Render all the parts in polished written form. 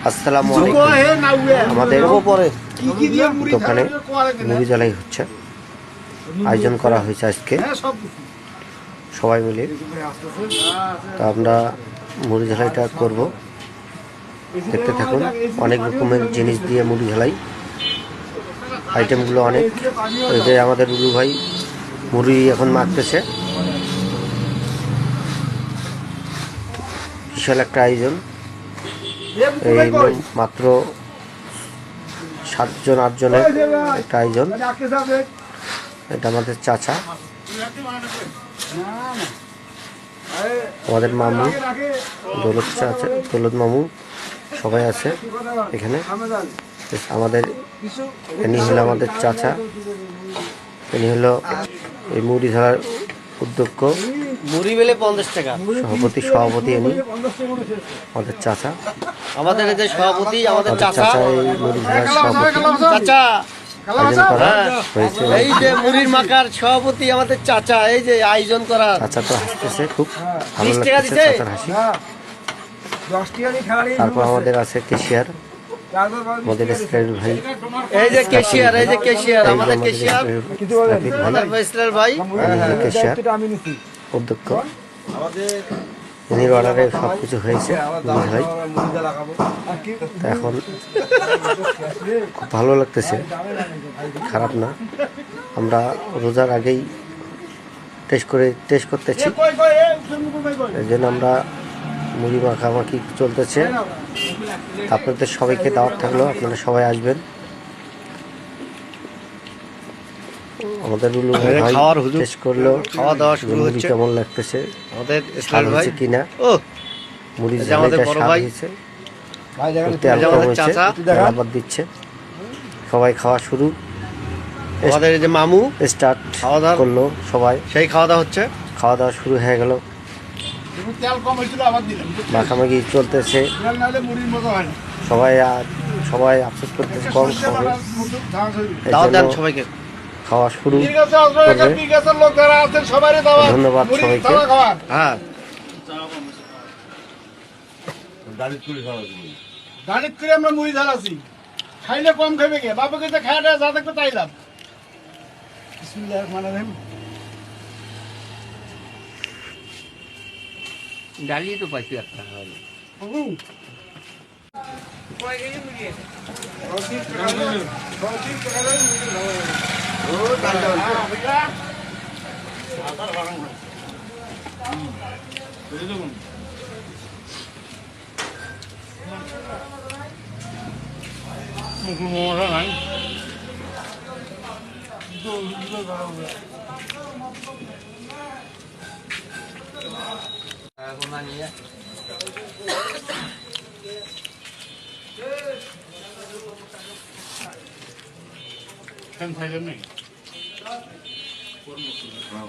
আসসালামু আলাইকুম। আমাদের দোকানে মুড়ি জ্বালাই হচ্ছে, আয়োজন করা হয়েছে আজকে সবাই মিলে। তো আমরা মুড়ি ঝালাইটা করব, দেখতে থাকুন। অনেক রকমের জিনিস দিয়ে মুড়ি ঝালাই, আইটেমগুলো অনেক। এই যে আমাদের রুলু ভাই মুড়ি এখন মাখতেছে, বিশাল একটা আয়োজন। এই মাত্র 7 জন 8 জনের একটা আয়োজন। এটা আমাদের চাচা, আমাদের মামু দৌলত চাচা, দৌলত মামু সবাই আছে এখানে। আমাদের ইনি হলো আমাদের চাচা, ইনি হলো এই মুড়ি ধরার উদ্যোক্ষ, মুড়ি বেলে 50 টাকা। সভাপতি ইনি আমাদের চাচা। আমাদের এই যে সভাপতি আমাদের চাচা, এই মুড়ি ধরার সভাপতি চাচা আয়োজন করা হয়েছে। এই যে মুড়ির মাখার সভাপতি আমাদের চাচা, এই যে আয়োজন করা। চাচা তো হাসতেছে, খুব ভালো 20 টাকা লাগছে দিছে? চাচার হাসি। তারপর আমাদের আছে কেশিয়ার, আমাদের ইসরাইল ভাই। এই যে কেশিয়ার, এই যে কেশিয়ার, এই যে আমাদের কেশিয়ার রাফিক ভাই, ইসরাইল ভাই। কেশিয়ার অধ্যক্ষ। ইনির অর্ডারে সব কিছু হয়েছে মুড়ি ভাই। তো এখন খুব ভালো লাগতেছে, খারাপ না। আমরা রোজার আগেই টেস্ট করতেছি, এই জন্য আমরা মুড়ি মাখামাখি চলতেছে। আপনাদের সবাইকে দাওয়াত থাকলো, আপনারা সবাই আসবেন। আমাদের রুলু ভাই টেস্ট করলো, খাওয়া দাওয়া শুরু মুড়ি হচ্ছে। কেমন লাগতেছে, আমাদের স্বাদ ইসরাইল ভাই হয়েছে কিনা। ও মুড়ি এই যে আমাদের ঝালাইটা বড় স্বাদ ভাই, হয়েছে, এই তেল যে কম আমাদের হয়েছে, চাচা, তেল আবার দিচ্ছে। সবাই খাওয়া শুরু আমাদের এই যে মামু স্টার্ট খাওয়া দাওয়া করলো সবাই। সেই খাওয়া দাওয়া হচ্ছে। খাওয়া দাওয়া শুরু হয়ে গেল, মাখামাখি চলতেছে। সবাই আফসোস করতেছে কম খাবে, এই দাওয়াত দেন জন্য সবাইকে। খাওয়া শুরু করবে। ধন্যবাদ সবাইকে। হ্যাঁ, দাঁড়িয়ে করে আমরা মুড়ি ঝালাছি, খাইলে কম খাবে কে বাবাকে তো খাওয়াটা যা দেখবে তাই লাভ। বিসমিল্লাহির রহমানির রহিম। ডালিয়ে তো পাইছি একটা।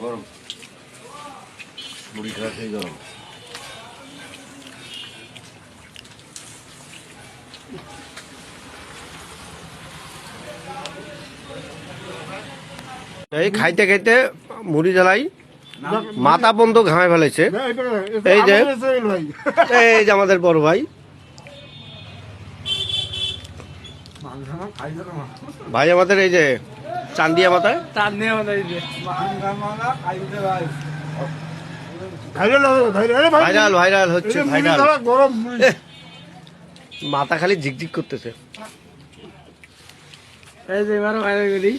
গরম মুড়ি খাওয়া সেই গরম। এই খাইতে খাইতে মুড়ি জ্বালাই মাথা বন্ধ ঘামে ফেলেছে। এই যে এই যে আমাদের বড় ভাই, ভাই আমাদের এই যে চান্দিয়া মাথায় ভাইরাল ভাইরাল হচ্ছে, ভাইরাল। গরম মাথা খালি ঝিকঝিক করতেছে। এই যে এবারও ভাইরাল করি।